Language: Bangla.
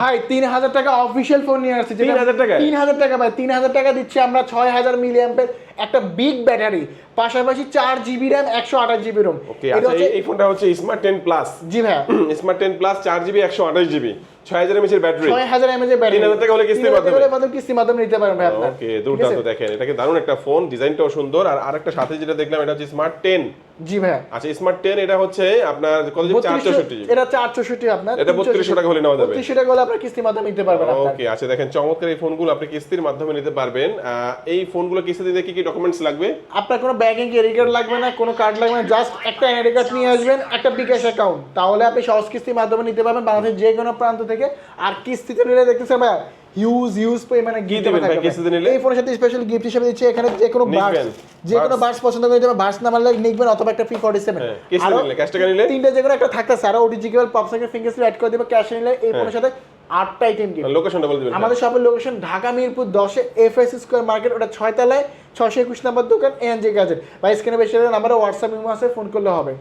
ভাই 3000 টাকা অফিশিয়াল ফোন নিয়ে আসছে। 3000 টাকা? 3000 টাকা ভাই, 3000 টাকা দিচ্ছি আমরা 6000 মিলিঅ্যাম্পের একটা বিগ ব্যাটারি, পাশাপাশি 4 GB র্যাম, 128 GB রোম। ওকে, আচ্ছা এই ফোনটা হচ্ছে স্মার্ট 10 প্লাস। জি ভাই, smart 10 plus 4GB 128GB 6000 mAh এর ব্যাটারি। 6000 mAh এর ব্যাটারি। 3000 টাকা হলে কিস্তির মাধ্যমে কিস্তির মাধ্যমে নিতে পারবেন ভাই আপনারা। ওকে, দুর্দান্ত। দেখেন এটাকে দারুণ একটা ফোন, ডিজাইনটাও সুন্দর। আর আরেকটা সাথে যেটা দেখলাম এটা হচ্ছে স্মার্ট 10। জি ভাই, আচ্ছা স্মার্ট 10 এটা হচ্ছে আপনার কত জিবি? 464 এটা 464 আপনার। এটা 3200 টাকা হলে নেওয়া যাবে। 3200 টাকা হলে আপনারা কিস্তির মাধ্যমে নিতে পারবেন আপনারা। ওকে, আচ্ছা দেখেন চমৎকার এই ফোনগুলো আপনি কিস্তির মাধ্যমে নিতে পারবেন। এই ফোনগুলো কিস্তি দিতে কি কি ডকুমেন্টস লাগবে? আপনার কোনো ব্যাংকিং এনআইডি কার্ড লাগবে না, কোনো কার্ড লাগবে না, জাস্ট একটা এনআইডি কার্ড নিয়ে আসবেন, একটা বিকাশ অ্যাকাউন্ট, তাহলে আপনি সহজ কিস্তির মাধ্যমে নিতে পারবেন বাংলাদেশের যে কোনো প্রান্ত থেকে। আর কিস্তিতে নিলে দেখতেছেন ভাই হিউজ পরিমাণে গিফট দিবেন ভাই থাকবে। কিস্তিতে নিলে? এই ফোনের সাথে স্পেশাল গিফট হিসেবে দিচ্ছি এখানে যে কোনো বার্স পছন্দ করে যাবে, বার্স না মারলে নিবেন, অথবা একটা P47। কিস্তি নিলে, ক্যাশ টাকা নিলে তিনটা যে কোনো একটা থাকতেছে, আর ওটিজি কেবল পপসাকের ফিঙ্গারপ্রিন্ট অ্যাড করে দিবে। ক্যাশ নিলে এই ফোনের সাথে 8টা আইটেম গিফট। লোকেশনটা বলে দিবেন। আমাদের শপের লোকেশন ঢাকা মিরপুর 10-এ FS স্কয়ার মার্কেট, ওটা 6 তলায় 621 নম্বর দোকান ANJ গ্যাজেট। ভাই স্ক্রিনে বেশি নাম্বারে হোয়াটসঅ্যাপ ইমো আছে, ফোন করলে হবে।